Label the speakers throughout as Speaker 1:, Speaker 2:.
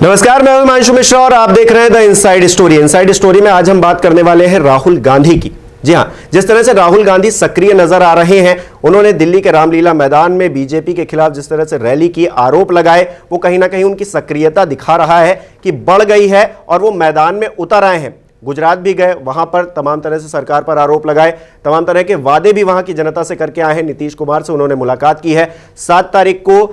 Speaker 1: नमस्कार, मैं हिमांशु मिश्रा और आप देख रहे हैं the inside story. Inside story में आज हम बात करने वाले हैं राहुल गांधी की। जी हां, जिस तरह से राहुल गांधी सक्रिय नजर आ रहे हैं, उन्होंने दिल्ली के रामलीला मैदान में बीजेपी के खिलाफ जिस तरह से रैली की, आरोप लगाए, वो कहीं ना कहीं उनकी सक्रियता दिखा रहा है कि बढ़ गई है और वो मैदान में उतर आए हैं। गुजरात भी गए, वहां पर तमाम तरह से सरकार पर आरोप लगाए, तमाम तरह के वादे भी वहां की जनता से करके आए हैं। नीतीश कुमार से उन्होंने मुलाकात की है। 7 तारीख को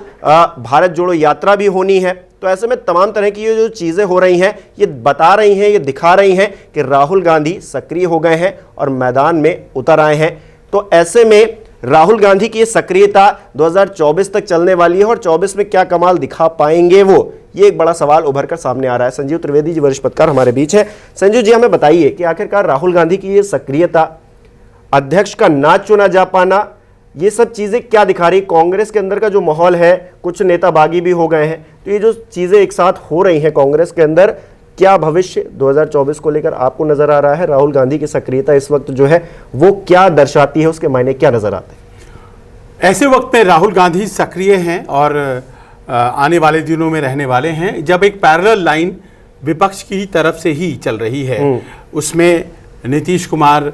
Speaker 1: भारत जोड़ो यात्रा भी होनी है। तो ऐसे में तमाम तरह की ये जो चीजें हो रही हैं, ये बता रही हैं, ये दिखा रही हैं कि राहुल गांधी सक्रिय हो गए हैं और मैदान में उतर आए हैं। तो ऐसे में राहुल गांधी की ये सक्रियता 2024 तक चलने वाली है और 24 में क्या कमाल दिखा पाएंगे वो, ये एक बड़ा सवाल उभर कर सामने आ रहा है। संजीव त्रिवेदी जी, वरिष्ठ पत्रकार, हमारे बीच है। संजीव जी, हमें बताइए कि आखिरकार राहुल गांधी की ये सक्रियता, अध्यक्ष का ना चुना जा पाना, ये सब चीजें क्या दिखा रही? कांग्रेस के अंदर का जो माहौल है, कुछ नेता बागी भी हो गए हैं, तो ये जो चीजें एक साथ हो रही हैं कांग्रेस के अंदर, क्या भविष्य 2024 को लेकर आपको नजर आ रहा है? राहुल गांधी की सक्रियता इस वक्त जो है वो क्या दर्शाती है, उसके मायने क्या नजर आते हैं?
Speaker 2: ऐसे वक्त में राहुल गांधी सक्रिय हैं और आने वाले दिनों में रहने वाले हैं, जब एक पैरेलल लाइन विपक्ष की तरफ से ही चल रही है। उसमें नीतीश कुमार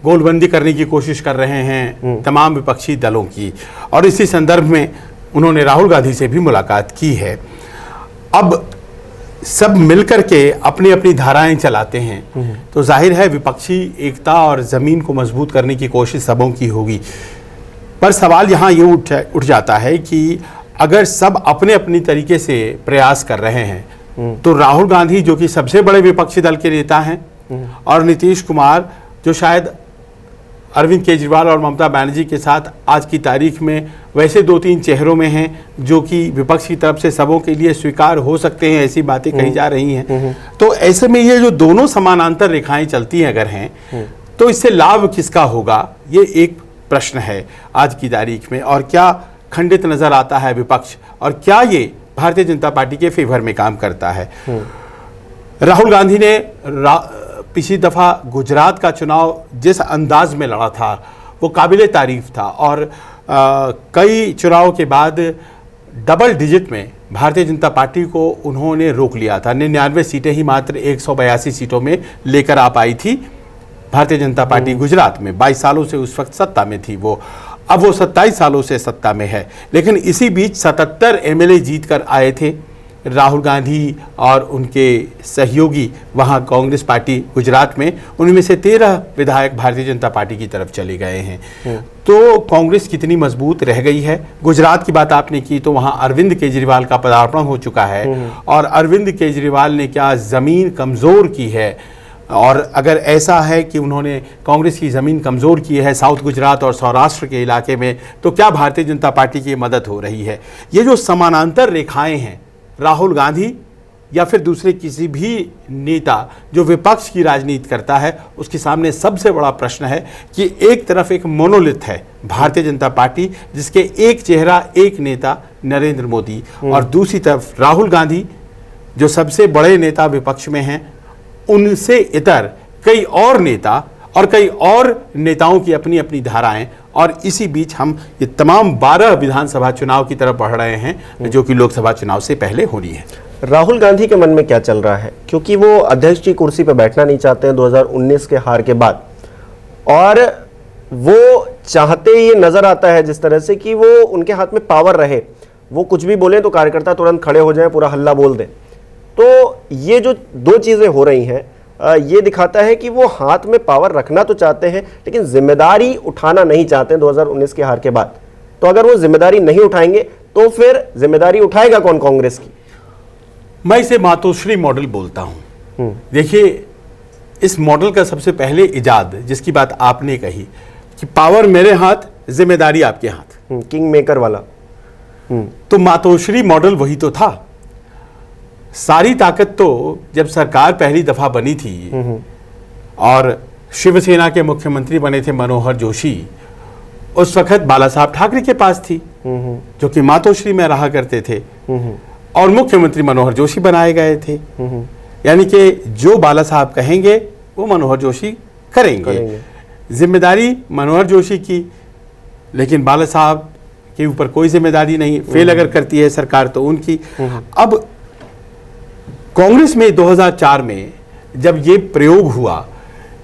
Speaker 2: गोलबंदी करने की कोशिश कर रहे हैं तमाम विपक्षी दलों की, और इसी संदर्भ में उन्होंने राहुल गांधी से भी मुलाकात की है। अब सब मिलकर के अपनी अपनी धाराएं चलाते हैं, तो जाहिर है विपक्षी एकता और जमीन को मजबूत करने की कोशिश सबों की होगी। पर सवाल यहाँ ये उठ जाता है कि अगर सब अपने अपनी तरीके से प्रयास कर रहे हैं, तो राहुल गांधी जो कि सबसे बड़े विपक्षी दल के नेता हैं, और नीतीश कुमार जो शायद अरविंद केजरीवाल और ममता बनर्जी के साथ आज की तारीख में वैसे 2-3 चेहरों में हैं जो कि विपक्ष की तरफ से सबों के लिए स्वीकार हो सकते हैं, ऐसी बातें कही जा रही हैं। तो ऐसे में ये जो दोनों समानांतर रेखाएं चलती हैं अगर हैं, तो इससे लाभ किसका होगा, ये एक प्रश्न है आज की तारीख में। और क्या खंडित नजर आता है विपक्ष, और क्या ये भारतीय जनता पार्टी के फेवर में काम करता है? राहुल गांधी ने पिछली दफा गुजरात का चुनाव जिस अंदाज में लड़ा था वो काबिले तारीफ था, और कई चुनाव के बाद डबल डिजिट में भारतीय जनता पार्टी को उन्होंने रोक लिया था। 99 सीटें ही मात्र 182 सीटों में लेकर आ पाई थी भारतीय जनता पार्टी गुजरात में। 22 सालों से उस वक्त सत्ता में थी वो, अब वो 27 सालों से सत्ता में है। लेकिन इसी बीच 77 एमएलए जीत कर आए थे राहुल गांधी और उनके सहयोगी वहाँ कांग्रेस पार्टी गुजरात में। उनमें से 13 विधायक भारतीय जनता पार्टी की तरफ चले गए हैं। तो कांग्रेस कितनी मजबूत रह गई है? गुजरात की बात आपने की, तो वहाँ अरविंद केजरीवाल का पदार्पण हो चुका है, और अरविंद केजरीवाल ने क्या ज़मीन कमज़ोर की है। और अगर ऐसा है कि उन्होंने कांग्रेस की ज़मीन कमज़ोर की है साउथ गुजरात और सौराष्ट्र के इलाके में, तो क्या भारतीय जनता पार्टी की मदद हो रही है? ये जो समानांतर रेखाएं हैं, राहुल गांधी या फिर दूसरे किसी भी नेता जो विपक्ष की राजनीति करता है, उसके सामने सबसे बड़ा प्रश्न है कि एक तरफ एक मोनोलिथ है भारतीय जनता पार्टी, जिसके एक चेहरा, एक नेता नरेंद्र मोदी, और दूसरी तरफ राहुल गांधी जो सबसे बड़े नेता विपक्ष में हैं, उनसे इतर कई और नेता और कई और नेताओं की अपनी अपनी धाराएं। और इसी बीच हम ये तमाम 12 विधानसभा चुनाव की तरफ बढ़ रहे हैं जो कि लोकसभा चुनाव से पहले होनी है।
Speaker 1: राहुल गांधी के मन में क्या चल रहा है? क्योंकि वो अध्यक्ष की कुर्सी पर बैठना नहीं चाहते हैं 2019 के हार के बाद, और वो चाहते ये नजर आता है जिस तरह से कि वो उनके हाथ में पावर रहे, वो कुछ भी बोले तो कार्यकर्ता तुरंत खड़े हो जाएं, पूरा हल्ला बोल दें। तो ये जो दो चीजें हो रही हैं, ये दिखाता है कि वो हाथ में पावर रखना तो चाहते हैं, लेकिन जिम्मेदारी उठाना नहीं चाहते हैं 2019 के हार के बाद। तो अगर वो जिम्मेदारी नहीं उठाएंगे तो फिर जिम्मेदारी उठाएगा कौन कांग्रेस की?
Speaker 2: मैं इसे मातोश्री मॉडल बोलता हूं। देखिए, इस मॉडल का सबसे पहले इजाद, जिसकी बात आपने कही कि पावर मेरे हाथ, जिम्मेदारी आपके हाथ,
Speaker 1: किंग मेकर वाला,
Speaker 2: तो मातोश्री मॉडल वही तो था। सारी ताकत तो जब सरकार पहली दफा बनी थी और शिवसेना के मुख्यमंत्री बने थे मनोहर जोशी, उस वक्त बाला साहब ठाकरे के पास थी, जो कि मातोश्री में रहा करते थे, और मुख्यमंत्री मनोहर जोशी बनाए गए थे। यानी कि जो बाला साहब कहेंगे वो मनोहर जोशी करेंगे। जिम्मेदारी मनोहर जोशी की, लेकिन बाला साहब के ऊपर कोई जिम्मेदारी नहीं। फेल अगर करती है सरकार तो उनकी। अब कांग्रेस में 2004 में जब ये प्रयोग हुआ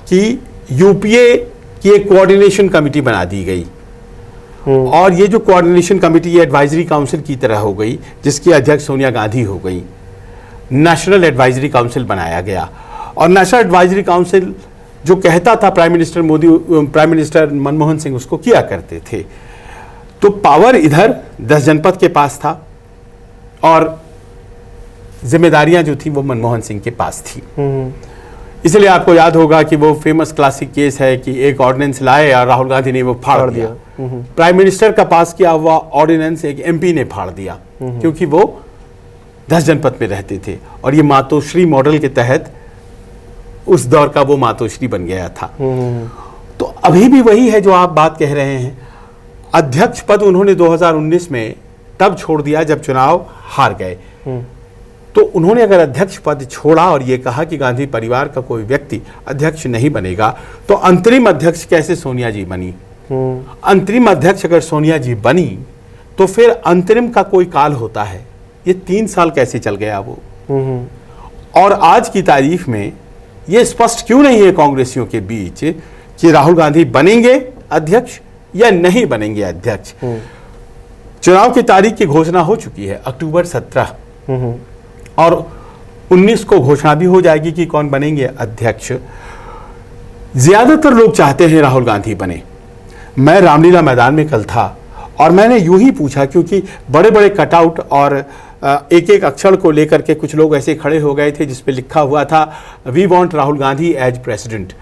Speaker 2: कि यूपीए की एक कोऑर्डिनेशन कमेटी बना दी गई और ये जो कोऑर्डिनेशन कमेटी ये एडवाइजरी काउंसिल की तरह हो गई, जिसकी अध्यक्ष सोनिया गांधी हो गई। नेशनल एडवाइजरी काउंसिल बनाया गया और नेशनल एडवाइजरी काउंसिल जो कहता था प्राइम मिनिस्टर मनमोहन सिंह उसको किया करते थे। तो पावर इधर 10 जनपद के पास था और जिम्मेदारियां जो थी वो मनमोहन सिंह के पास थी। इसलिए आपको याद होगा कि वो फेमस क्लासिक केस है कि एक ऑर्डिनेंस लाए और राहुल गांधी ने वो फाड़ दिया। प्राइम मिनिस्टर का पास किया हुआ ऑर्डिनेंस एक एमपी ने फाड़ दिया क्योंकि वो 10 जनपद में रहते थे और ये मातोश्री मॉडल के तहत उस दौर का वो मातोश्री बन गया था। तो अभी भी वही है जो आप बात कह रहे हैं। अध्यक्ष पद उन्होंने 2019 में तब छोड़ दिया जब चुनाव हार गए। तो उन्होंने अगर अध्यक्ष पद छोड़ा और ये कहा कि गांधी परिवार का कोई व्यक्ति अध्यक्ष नहीं बनेगा, तो अंतरिम अध्यक्ष कैसे सोनिया जी बनी? अंतरिम अध्यक्ष अगर सोनिया जी बनी तो फिर अंतरिम का कोई काल होता है। ये 3 साल कैसे चल गया वो? और आज की तारीख में ये स्पष्ट क्यों नहीं है कांग्रेसियों के बीच कि राहुल गांधी बनेंगे अध्यक्ष या नहीं बनेंगे अध्यक्ष? चुनाव की तारीख की घोषणा हो चुकी है अक्टूबर 17 और 19 को घोषणा भी हो जाएगी कि कौन बनेंगे अध्यक्ष। ज्यादातर लोग चाहते हैं राहुल गांधी बने। मैं रामलीला मैदान में कल था और मैंने यूं ही पूछा क्योंकि बड़े बड़े कटआउट और एक एक अक्षर को लेकर के कुछ लोग ऐसे खड़े हो गए थे जिसपे लिखा हुआ था we want Rahul Gandhi as president.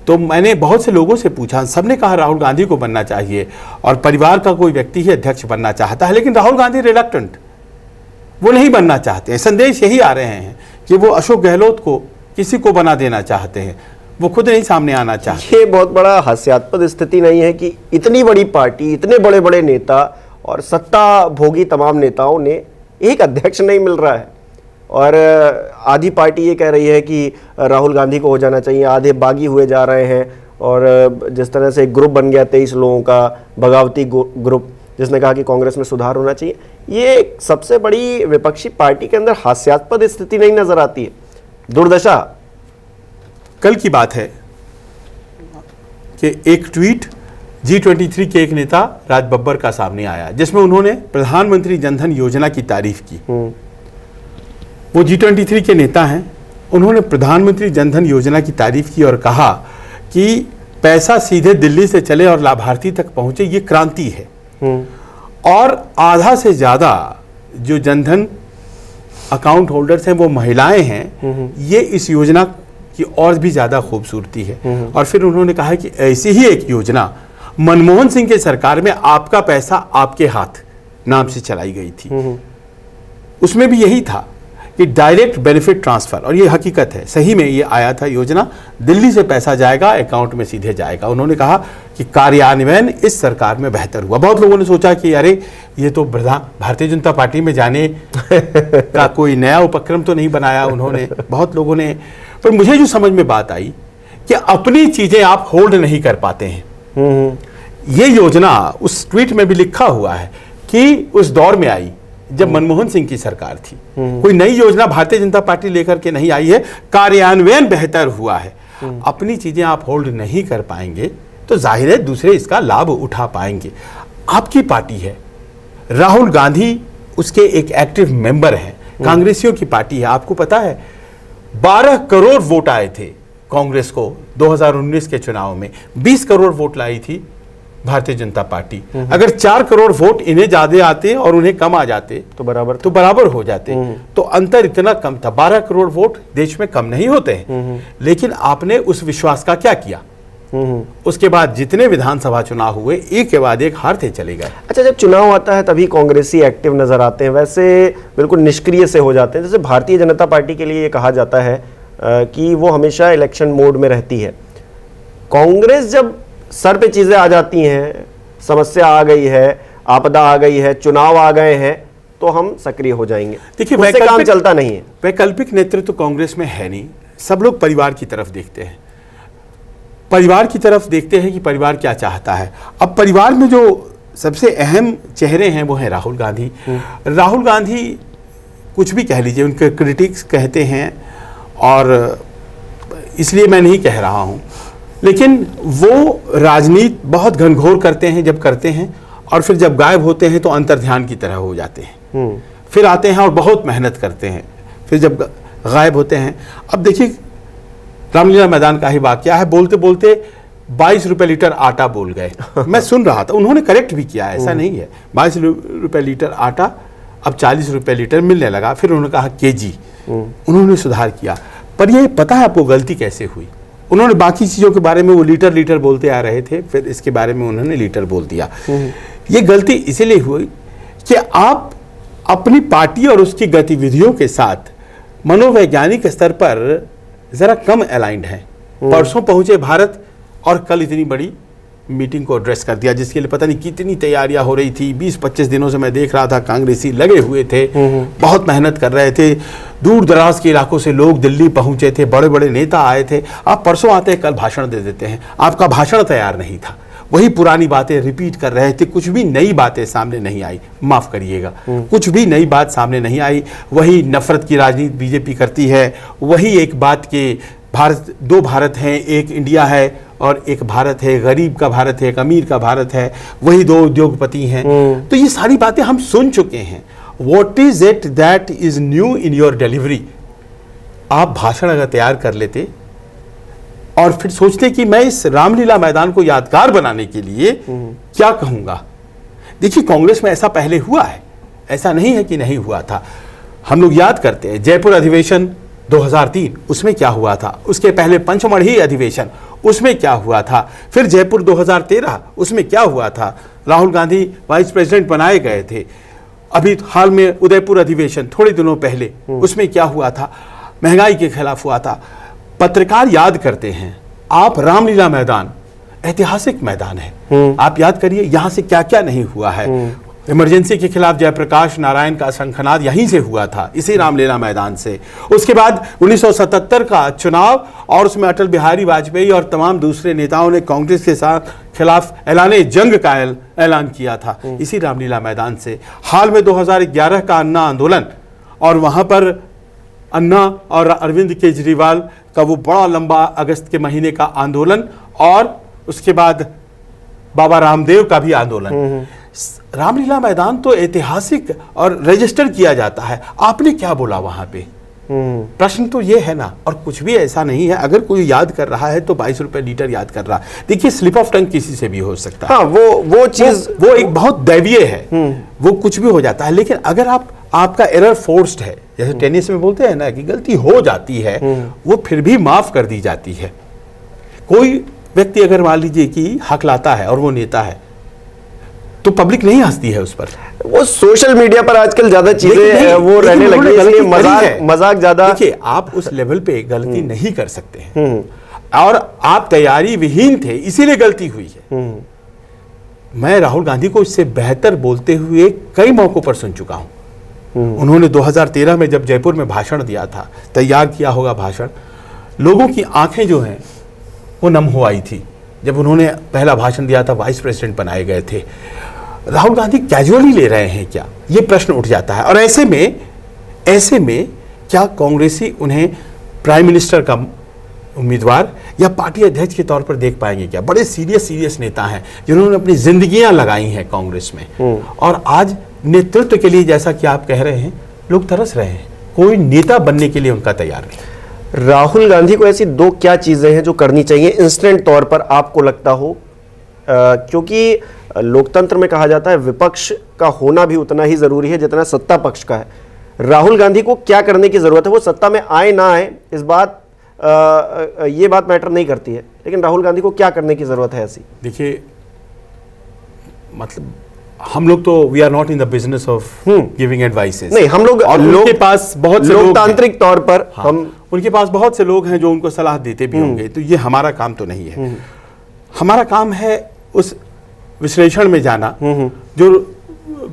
Speaker 2: तो मैंने बहुत से लोगों से पूछा, सबने कहा राहुल गांधी को बनना चाहिए और परिवार का कोई व्यक्ति ही अध्यक्ष बनना चाहता है, लेकिन राहुल गांधी रिलक्टेंट, वो नहीं बनना चाहते हैं। संदेश यही आ रहे हैं कि वो अशोक गहलोत को किसी को बना देना चाहते हैं, वो खुद नहीं सामने आना चाहते।
Speaker 1: ये बहुत बड़ा हास्यास्पद स्थिति नहीं है कि इतनी बड़ी पार्टी, इतने बड़े बड़े नेता और सत्ता भोगी तमाम नेताओं ने एक अध्यक्ष नहीं मिल रहा है और आधी पार्टी ये कह रही है कि राहुल गांधी को हो जाना चाहिए, आधे बागी हुए जा रहे हैं और जिस तरह से एक ग्रुप बन गया 23 लोगों का बगावती ग्रुप जिसने कहा कि कांग्रेस में सुधार होना चाहिए, ये सबसे बड़ी विपक्षी पार्टी के अंदर हास्यास्पद स्थिति नहीं नजर आती है? दुर्दशा।
Speaker 2: कल की बात है कि एक ट्वीट G23 के एक नेता राज बब्बर का सामने आया जिसमें उन्होंने प्रधानमंत्री जनधन योजना की तारीफ की। वो G23 के नेता हैं, उन्होंने प्रधानमंत्री जनधन योजना की तारीफ की और कहा कि पैसा सीधे दिल्ली से चले और लाभार्थी तक पहुंचे, ये क्रांति है। और आधा से ज्यादा जो जनधन अकाउंट होल्डर्स हैं वो महिलाएं हैं, ये इस योजना की और भी ज्यादा खूबसूरती है। और फिर उन्होंने कहा कि ऐसी ही एक योजना मनमोहन सिंह के सरकार में आपका पैसा आपके हाथ नाम से चलाई गई थी, उसमें भी यही था कि डायरेक्ट बेनिफिट ट्रांसफर, और ये हकीकत है, सही में ये आया था योजना, दिल्ली से पैसा जाएगा अकाउंट में सीधे जाएगा। उन्होंने कहा कि कार्यान्वयन इस सरकार में बेहतर हुआ। बहुत लोगों ने सोचा कि अरे ये तो भारतीय जनता पार्टी में जाने का कोई नया उपक्रम तो नहीं बनाया उन्होंने, बहुत लोगों ने। पर मुझे जो समझ में बात आई कि अपनी चीजें आप होल्ड नहीं कर पाते हैं। ये योजना उस ट्वीट में भी लिखा हुआ है कि उस दौर में आई जब मनमोहन सिंह की सरकार थी। कोई नई योजना भारतीय जनता पार्टी लेकर के नहीं आई है, कार्यान्वयन बेहतर हुआ है। अपनी चीजें आप होल्ड नहीं कर पाएंगे तो जाहिर है दूसरे इसका लाभ उठा पाएंगे। आपकी पार्टी है, राहुल गांधी उसके एक एक्टिव मेंबर हैं, कांग्रेसियों की पार्टी है। आपको पता है 12 करोड़ वोट आए थे कांग्रेस को 2019 के चुनाव में, 20 करोड़ वोट लाई थी भारतीय जनता पार्टी। अगर 4 करोड़ वोट इन्हें ज्यादा आते और उन्हें कम आ जाते तो बराबर हो जाते। तो अंतर इतना कम था। 12 करोड़ वोट देश में कम नहीं होते हैं, लेकिन आपने उस विश्वास का क्या किया? उसके बाद जितने विधानसभा चुनाव हुए एक के बाद एक हारते चले गए।
Speaker 1: अच्छा, जब चुनाव आता है तभी कांग्रेसी एक्टिव नजर आते हैं, वैसे बिल्कुल निष्क्रिय से हो जाते हैं। जैसे भारतीय जनता पार्टी के लिए ये कहा जाता है कि वो हमेशा इलेक्शन मोड में रहती है। कांग्रेस जब सर पे चीजें आ जाती हैं, समस्या आ गई है, आपदा आ गई है, चुनाव आ गए हैं, तो हम सक्रिय हो जाएंगे।
Speaker 2: देखिए,
Speaker 1: उससे काम चलता नहीं है।
Speaker 2: वैकल्पिक नेतृत्व तो कांग्रेस में है नहीं। सब लोग परिवार की तरफ देखते हैं, परिवार की तरफ देखते हैं कि परिवार क्या चाहता है। अब परिवार में जो सबसे अहम चेहरे हैं वो हैं राहुल गांधी। राहुल गांधी कुछ भी कह लीजिए, उनके क्रिटिक्स कहते हैं, और इसलिए मैं नहीं कह रहा हूँ, लेकिन वो राजनीति बहुत घनघोर करते हैं जब करते हैं, और फिर जब गायब होते हैं तो अंतर्ध्यान की तरह हो जाते हैं। फिर आते हैं और बहुत मेहनत करते हैं, फिर जब गायब होते हैं। अब देखिए रामलीला मैदान का ही वाकया है, बोलते बोलते 22 रुपए लीटर आटा बोल गए। मैं सुन रहा था, उन्होंने करेक्ट भी किया, ऐसा नहीं है। 22 रुपए लीटर आटा अब 40 रुपए लीटर मिलने लगा। फिर उन्होंने कहा केजी, उन्होंने सुधार किया। पर ये पता है आपको गलती कैसे हुई? उन्होंने बाकी चीज़ों के बारे में वो लीटर लीटर बोलते आ रहे थे, फिर इसके बारे में उन्होंने लीटर बोल दिया। ये गलती इसीलिए हुई कि आप अपनी पार्टी और उसकी गतिविधियों के साथ मनोवैज्ञानिक स्तर पर ज़रा कम अलाइंड हैं। परसों पहुंचे भारत और कल इतनी बड़ी मीटिंग को एड्रेस कर दिया, जिसके लिए पता नहीं कितनी तैयारियां हो रही थी। 20-25 दिनों से मैं देख रहा था, कांग्रेसी लगे हुए थे, बहुत मेहनत कर रहे थे। दूर दराज के इलाकों से लोग दिल्ली पहुंचे थे, बड़े बड़े नेता आए थे। आप परसों आते हैं, कल भाषण दे देते हैं। आपका भाषण तैयार नहीं था, वही पुरानी बातें रिपीट कर रहे थे, कुछ भी नई बातें सामने नहीं आई। माफ करिएगा, कुछ भी नई बात सामने नहीं आई। वही नफरत की राजनीति बीजेपी करती है, वही एक बात के भारत, दो भारत हैं, एक इंडिया है और एक भारत है, गरीब का भारत है, एक अमीर का भारत है, वही दो उद्योगपति हैं। तो ये सारी बातें हम सुन चुके हैं। What is it that is new in your delivery? आप भाषण अगर तैयार कर लेते और फिर सोचते कि मैं इस रामलीला मैदान को यादगार बनाने के लिए क्या कहूंगा। देखिए कांग्रेस में ऐसा पहले हुआ है, ऐसा नहीं है कि नहीं हुआ था। हम लोग याद करते हैं जयपुर अधिवेशन 2003, उसमें क्या हुआ था। उसके पहले पंचमढ़ी अधिवेशन, उसमें क्या हुआ था। फिर जयपुर 2013, उसमें क्या हुआ था। राहुल गांधी वाइस प्रेसिडेंट बनाए गए थे। अभी हाल में उदयपुर अधिवेशन थोड़े दिनों पहले, उसमें क्या हुआ था। महंगाई के खिलाफ हुआ था। पत्रकार याद करते हैं, आप रामलीला मैदान ऐतिहासिक मैदान है, आप याद करिए यहां से क्या क्या नहीं हुआ है। इमरजेंसी के खिलाफ जयप्रकाश नारायण का शंखनाद यहीं से हुआ था, इसी रामलीला मैदान से। उसके बाद 1977 का चुनाव, और उसमें अटल बिहारी वाजपेयी और तमाम दूसरे नेताओं ने कांग्रेस के साथ खिलाफ ऐलान जंग का ऐलान किया था, इसी रामलीला मैदान से। हाल में 2011 का अन्ना आंदोलन, और वहां पर अन्ना और अरविंद केजरीवाल का वो बड़ा लंबा अगस्त के महीने का आंदोलन, और उसके बाद बाबा रामदेव का भी आंदोलन। रामलीला मैदान तो ऐतिहासिक और रजिस्टर किया जाता है। आपने क्या बोला वहां पे? प्रश्न तो ये है ना, और कुछ भी ऐसा नहीं है। अगर कोई याद कर रहा है तो 22 रुपए लीटर याद कर रहा है। देखिए स्लिप ऑफ टंग किसी से भी हो सकता है।
Speaker 1: हाँ, वो चीज
Speaker 2: वो एक बहुत दैवीय है, वो कुछ भी हो जाता है। लेकिन अगर आपका एरर फोर्स्ड है, जैसे टेनिस में बोलते हैं ना कि गलती हो जाती है, वो फिर भी माफ कर दी जाती है। कोई व्यक्ति अगर मान लीजिए कि हकलाता है और वो नेता है, तो पब्लिक नहीं हंसती है उस पर।
Speaker 1: वो सोशल मीडिया पर आजकल ज्यादा चीजें वो रहने लगी, इसलिए मजाक ज्यादा।
Speaker 2: देखिए आप उस लेवल पे गलती नहीं कर सकते हैं, और आप तैयारी विहीन थे, इसीलिए गलती हुई है। मैं राहुल गांधी को इससे बेहतर बोलते हुए कई मौकों पर सुन चुका हूं। उन्होंने 2013 में जब जयपुर में भाषण दिया था, तैयार किया होगा भाषण, लोगों की आंखें जो हैं वो नम हो आई थी जब उन्होंने पहला भाषण दिया था, वाइस प्रेसिडेंट बनाए गए थे। राहुल गांधी कैजुअली ले रहे हैं क्या, ये प्रश्न उठ जाता है। और ऐसे में क्या कांग्रेसी उन्हें प्राइम मिनिस्टर का उम्मीदवार या पार्टी अध्यक्ष के तौर पर देख पाएंगे क्या? बड़े सीरियस नेता हैं जिन्होंने अपनी जिंदगियां लगाई हैं कांग्रेस में, और आज नेतृत्व के लिए, जैसा कि आप कह रहे हैं, लोग तरस रहे हैं। कोई नेता बनने के लिए उनका तैयार नहीं।
Speaker 1: राहुल गांधी को ऐसी दो क्या चीजें हैं जो करनी चाहिए इंस्टेंट तौर पर, आपको लगता हो? क्योंकि लोकतंत्र में कहा जाता है विपक्ष का होना भी उतना ही जरूरी है जितना सत्ता पक्ष का है। राहुल गांधी को क्या करने की जरूरत है? वो सत्ता में आए ना आए, इस बात ये बात मैटर नहीं करती है, लेकिन राहुल गांधी को क्या करने की जरूरत है ऐसी? देखिए,
Speaker 2: मतलब हम लोग तो we are not in the business of giving advices.
Speaker 1: नहीं, हम लोग
Speaker 2: उनके पास बहुत से
Speaker 1: लोकतांत्रिक तौर पर
Speaker 2: उनके पास बहुत से लोग हैं जो उनको सलाह देते भी होंगे, तो ये हमारा काम तो नहीं है। हमारा काम है उस विश्लेषण में जाना जो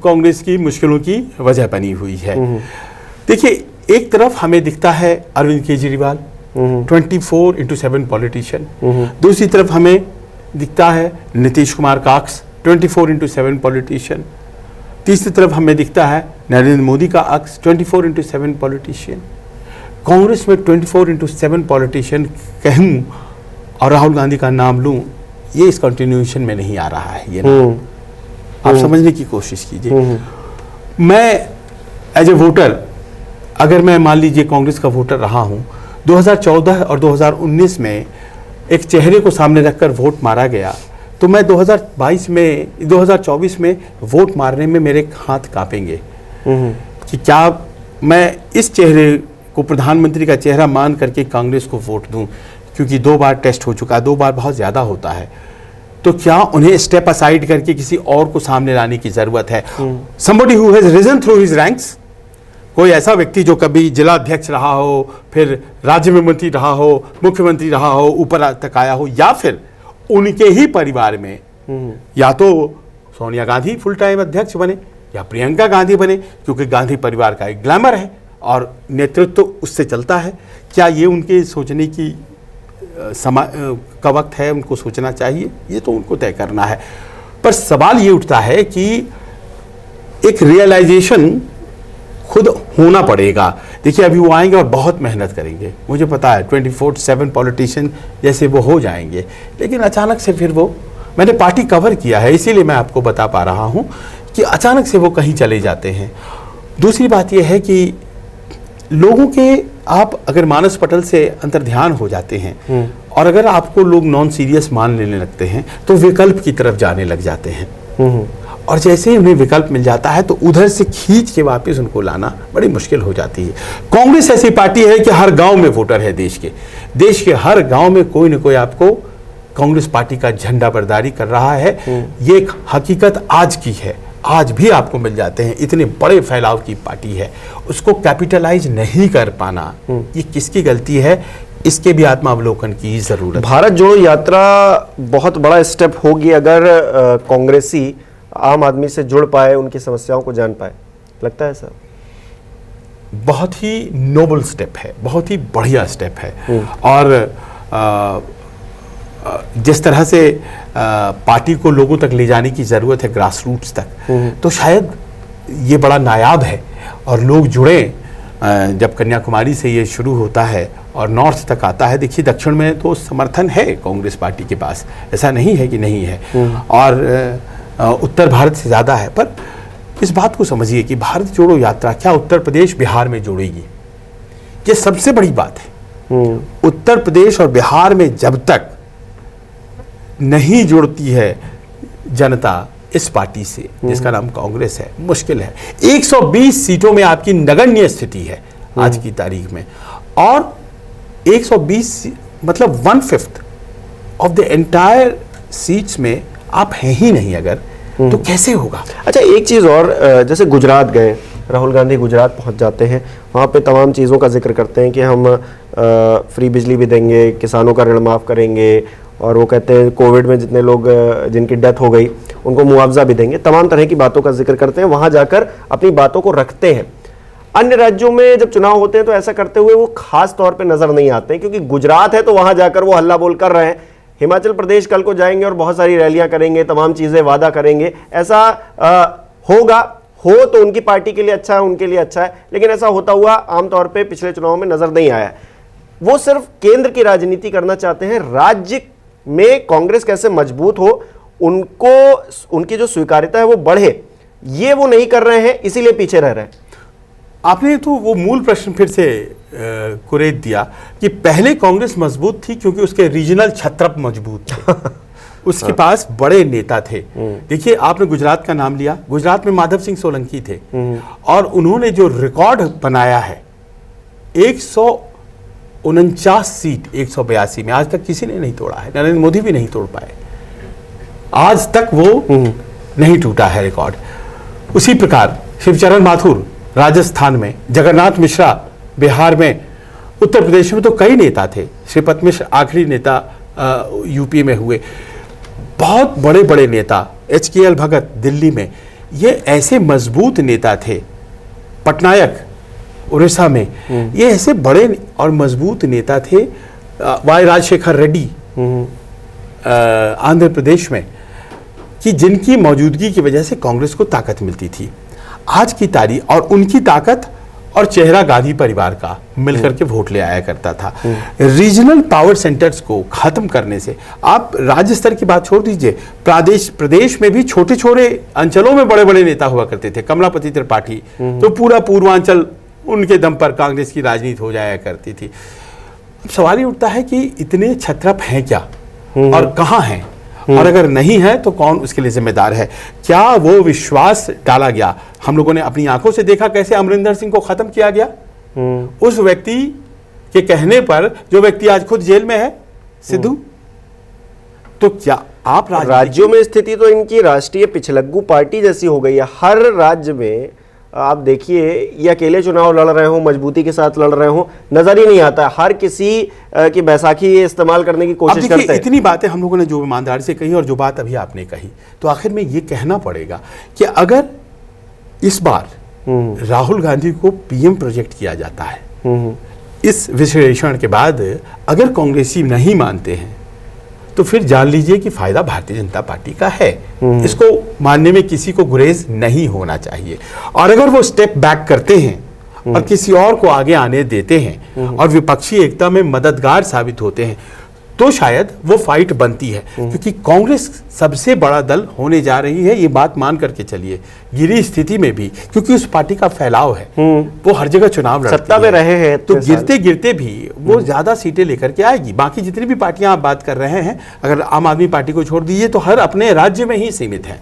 Speaker 2: कांग्रेस की मुश्किलों की वजह बनी हुई है। देखिए, एक तरफ हमें दिखता है अरविंद केजरीवाल 24/7 पॉलिटिशियन, दूसरी तरफ हमें दिखता है नीतीश कुमार काक्स 24/7 पॉलिटिशियन, तीसरी तरफ हमें दिखता है नरेंद्र मोदी का अक्स 24/7 पॉलिटिशियन। कांग्रेस में 24/7 पॉलिटिशियन कहूँ और राहुल गांधी का नाम लूँ, ये इस कंटिन्यूएशन में नहीं आ रहा है। ये नाम आप समझने की कोशिश कीजिए। मैं एज ए वोटर, अगर मैं मान लीजिए कांग्रेस का वोटर रहा हूँ, 2014 और 2019 में एक चेहरे को सामने रखकर वोट मारा गया, तो मैं 2024 में वोट मारने में मेरे हाथ कांपेंगे कि क्या मैं इस चेहरे को प्रधानमंत्री का चेहरा मान करके कांग्रेस को वोट दूं, क्योंकि 2 बार टेस्ट हो चुका है, 2 बार बहुत ज़्यादा होता है, तो क्या उन्हें स्टेप असाइड करके किसी और को सामने लाने की ज़रूरत है? Somebody who has risen through his ranks, कोई ऐसा व्यक्ति जो कभी जिला अध्यक्ष रहा हो, फिर राज्य में मंत्री रहा हो, मुख्यमंत्री रहा हो, ऊपर तक आया हो, या फिर उनके ही परिवार में या तो सोनिया गांधी फुल टाइम अध्यक्ष बने या प्रियंका गांधी बने, क्योंकि गांधी परिवार का एक ग्लैमर है और नेतृत्व तो उससे चलता है। क्या ये उनके सोचने की का वक्त है? उनको सोचना चाहिए, ये तो उनको तय करना है। पर सवाल ये उठता है कि एक रियलाइजेशन खुद होना पड़ेगा। देखिए, अभी वो आएंगे और बहुत मेहनत करेंगे, मुझे पता है 24/7 पॉलिटिशियन जैसे वो हो जाएंगे, लेकिन अचानक से फिर वो, मैंने पार्टी कवर किया है इसीलिए मैं आपको बता पा रहा हूँ कि अचानक से वो कहीं चले जाते हैं। दूसरी बात यह है कि लोगों के, आप अगर मानस पटल से अंतर्ध्यान हो जाते हैं और अगर आपको लोग नॉन सीरियस मान लेने लगते हैं तो विकल्प की तरफ जाने लग जाते हैं, और जैसे ही उन्हें विकल्प मिल जाता है तो उधर से खींच के वापस उनको लाना बड़ी मुश्किल हो जाती है। कांग्रेस ऐसी पार्टी है कि हर गांव में वोटर है, देश के हर गांव में कोई न कोई आपको कांग्रेस पार्टी का झंडा बरदारी कर रहा है। ये एक हकीकत आज की है, आज भी आपको मिल जाते हैं। इतने बड़े फैलाव की पार्टी है, उसको कैपिटलाइज नहीं कर पाना, ये किसकी गलती है? इसके भी आत्मावलोकन की जरूरत।
Speaker 1: भारत जोड़ो यात्रा बहुत बड़ा स्टेप होगी अगर कांग्रेसी आम आदमी से जुड़ पाए, उनकी समस्याओं को जान पाए, लगता है सर?
Speaker 2: बहुत ही नोबल स्टेप है, बहुत ही बढ़िया स्टेप है। और जिस तरह से पार्टी को लोगों तक ले जाने की ज़रूरत है, ग्रास रूट्स तक, तो शायद ये बड़ा नायाब है और लोग जुड़े। जब कन्याकुमारी से ये शुरू होता है और नॉर्थ तक आता है, देखिए दक्षिण में तो समर्थन है कांग्रेस पार्टी के पास, ऐसा नहीं है कि नहीं है, और उत्तर भारत से ज़्यादा है। पर इस बात को समझिए कि भारत जोड़ो यात्रा क्या उत्तर प्रदेश बिहार में जोड़ेगी? ये सबसे बड़ी बात है। उत्तर प्रदेश और बिहार में जब तक नहीं जुड़ती है जनता इस पार्टी से जिसका नाम कांग्रेस है, मुश्किल है। 120 सीटों में आपकी नगण्य स्थिति है आज की तारीख में, और 120 मतलब 1/5 ऑफ द एंटायर सीट्स में आप हैं ही नहीं अगर, तो कैसे होगा?
Speaker 1: अच्छा, एक चीज़ और, जैसे गुजरात गए, राहुल गांधी गुजरात पहुंच जाते हैं, वहाँ पे तमाम चीज़ों का जिक्र करते हैं कि हम फ्री बिजली भी देंगे, किसानों का ऋण माफ़ करेंगे, और वो कहते हैं कोविड में जितने लोग जिनकी डेथ हो गई उनको मुआवजा भी देंगे, तमाम तरह की बातों का जिक्र करते हैं, वहाँ जाकर अपनी बातों को रखते हैं। अन्य राज्यों में जब चुनाव होते हैं तो ऐसा करते हुए वो खास तौर पे नजर नहीं आते हैं, क्योंकि गुजरात है तो वहाँ जाकर वो हल्ला बोल कर रहे हैं। हिमाचल प्रदेश कल को जाएंगे और बहुत सारी रैलियां करेंगे, तमाम चीज़ें वादा करेंगे, ऐसा होगा, हो तो उनकी पार्टी के लिए अच्छा है, उनके लिए अच्छा है, लेकिन ऐसा होता हुआ आमतौर पर पिछले चुनाव में नजर नहीं आया। वो सिर्फ केंद्र की राजनीति करना चाहते हैं, राज्य में कांग्रेस कैसे मजबूत हो, उनको उनकी जो स्वीकार्यता है वो बढ़े, ये वो नहीं कर रहे हैं, इसीलिए पीछे रह रहे हैं।
Speaker 2: आपने तो वो मूल प्रश्न फिर से कुरेद दिया कि पहले कांग्रेस मजबूत थी क्योंकि उसके रीजनल छत्रप मजबूत थे। उसके पास बड़े नेता थे। देखिए, आपने गुजरात का नाम लिया, गुजरात में माधव सिंह सोलंकी थे, और उन्होंने जो रिकॉर्ड बनाया है 149 सीट 182 में, आज तक किसी ने नहीं तोड़ा है, नरेंद्र मोदी भी नहीं तोड़ पाए, आज तक वो नहीं टूटा है रिकॉर्ड। उसी प्रकार शिवचरण माथुर राजस्थान में, जगन्नाथ मिश्रा बिहार में, उत्तर प्रदेश में तो कई नेता थे, श्रीपत मिश्र आखिरी नेता यूपी में हुए, बहुत बड़े बड़े नेता, HKL भगत दिल्ली में, ये ऐसे मजबूत नेता थे। पटनायक उड़ीसा में, ये ऐसे बड़े और मजबूत नेता थे। वाई राजशेखर रेड्डी आंध्र प्रदेश में, कि जिनकी मौजूदगी की वजह से कांग्रेस को ताकत मिलती थी। आज की तारीख और उनकी ताकत और चेहरा गांधी परिवार का मिलकर के वोट ले आया करता था। रीजनल पावर सेंटर्स को खत्म करने से, आप राज्य स्तर की बात छोड़ दीजिए, प्रदेश में भी छोटे छोटे अंचलों में बड़े बड़े नेता हुआ करते थे। कमलापति त्रिपाठी, तो पूरा पूर्वांचल उनके दम पर कांग्रेस की राजनीति हो जाया करती थी। अब सवाल ये उठता है कि इतने छत्रप हैं क्या और कहाँ हैं, और अगर नहीं है तो कौन उसके लिए जिम्मेदार है? क्या वो विश्वास डाला गया? हम लोगों ने अपनी आंखों से देखा कैसे अमरिंदर सिंह को खत्म किया गया, उस व्यक्ति के कहने पर, जो व्यक्ति आज खुद जेल में है, सिद्धू। तो क्या आप
Speaker 1: राज्यों में स्थिति तो इनकी राष्ट्रीय पिछलग्गू पार्टी जैसी हो गई है। हर राज्य में आप देखिए, ये अकेले चुनाव लड़ रहे हो, मजबूती के साथ लड़ रहे हो, नजर ही नहीं आता। हर किसी की बैसाखी इस्तेमाल करने की कोशिश करते हैं।
Speaker 2: इतनी बातें हम लोगों ने जो ईमानदारी से कही और जो बात अभी आपने कही, तो आखिर में ये कहना पड़ेगा कि अगर इस बार राहुल गांधी को पीएम प्रोजेक्ट किया जाता है, इस विश्लेषण के बाद अगर कांग्रेसी नहीं मानते हैं, तो फिर जान लीजिए कि फायदा भारतीय जनता पार्टी का है। इसको मानने में किसी को गुरेज नहीं होना चाहिए। और अगर वो स्टेप बैक करते हैं और किसी और को आगे आने देते हैं और विपक्षी एकता में मददगार साबित होते हैं, तो शायद वो फाइट बनती है। क्योंकि कांग्रेस सबसे बड़ा दल होने जा रही है, ये बात मान करके चलिए। गिरी स्थिति में भी, क्योंकि उस पार्टी का फैलाव है, वो हर जगह चुनाव लड़ती
Speaker 1: सत्ता में रहे हैं,
Speaker 2: तो गिरते गिरते भी वो ज्यादा सीटें लेकर के आएगी। बाकी जितनी भी पार्टियां आप बात कर रहे हैं, अगर आम आदमी पार्टी को छोड़ दीजिए, तो हर अपने राज्य में ही सीमित है।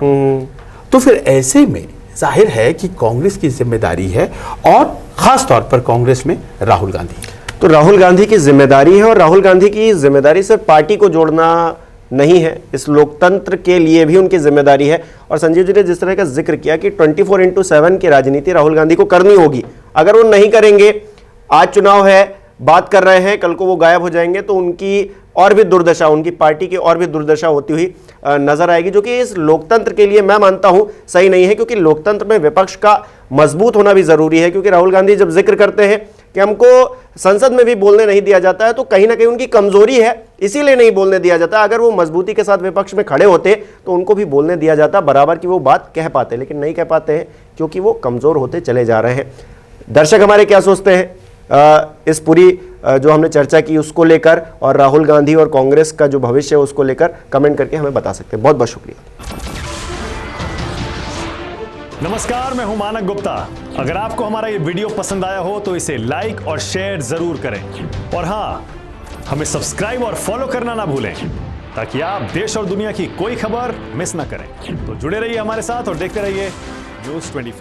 Speaker 2: तो फिर ऐसे में जाहिर है कि कांग्रेस की जिम्मेदारी है, और खास तौर पर कांग्रेस में राहुल गांधी।
Speaker 1: तो राहुल गांधी की जिम्मेदारी है, और राहुल गांधी की जिम्मेदारी सिर्फ पार्टी को जोड़ना नहीं है, इस लोकतंत्र के लिए भी उनकी जिम्मेदारी है। और संजीव जी ने जिस तरह का जिक्र किया कि 24/7 की राजनीति राहुल गांधी को करनी होगी। अगर वो नहीं करेंगे, आज चुनाव है, बात कर रहे हैं, कल को वो गायब हो जाएंगे, तो उनकी और भी दुर्दशा, उनकी पार्टी की और भी दुर्दशा होती हुई नजर आएगी, जो कि इस लोकतंत्र के लिए मैं मानता हूं सही नहीं है। क्योंकि लोकतंत्र में विपक्ष का मजबूत होना भी जरूरी है। क्योंकि राहुल गांधी जब जिक्र करते हैं कि हमको संसद में भी बोलने नहीं दिया जाता है, तो कहीं ना कहीं उनकी कमजोरी है, इसीलिए नहीं बोलने दिया जाता। अगर वो मजबूती के साथ विपक्ष में खड़े होते तो उनको भी बोलने दिया जाता, बराबर की वो बात कह पाते, लेकिन नहीं कह पाते हैं क्योंकि वो कमजोर होते चले जा रहे हैं। दर्शक हमारे क्या सोचते हैं इस पूरी जो हमने चर्चा की उसको लेकर, और राहुल गांधी और कांग्रेस का जो भविष्य है उसको लेकर, कमेंट करके हमें बता सकते हैं। बहुत बहुत शुक्रिया।
Speaker 3: नमस्कार, मैं हूं मानक गुप्ता। अगर आपको हमारा ये वीडियो पसंद आया हो तो इसे लाइक और शेयर जरूर करें, और हाँ, हमें सब्सक्राइब और फॉलो करना ना भूलें, ताकि आप देश और दुनिया की कोई खबर मिस ना करें। तो जुड़े रहिए हमारे साथ और देखते रहिए News 24।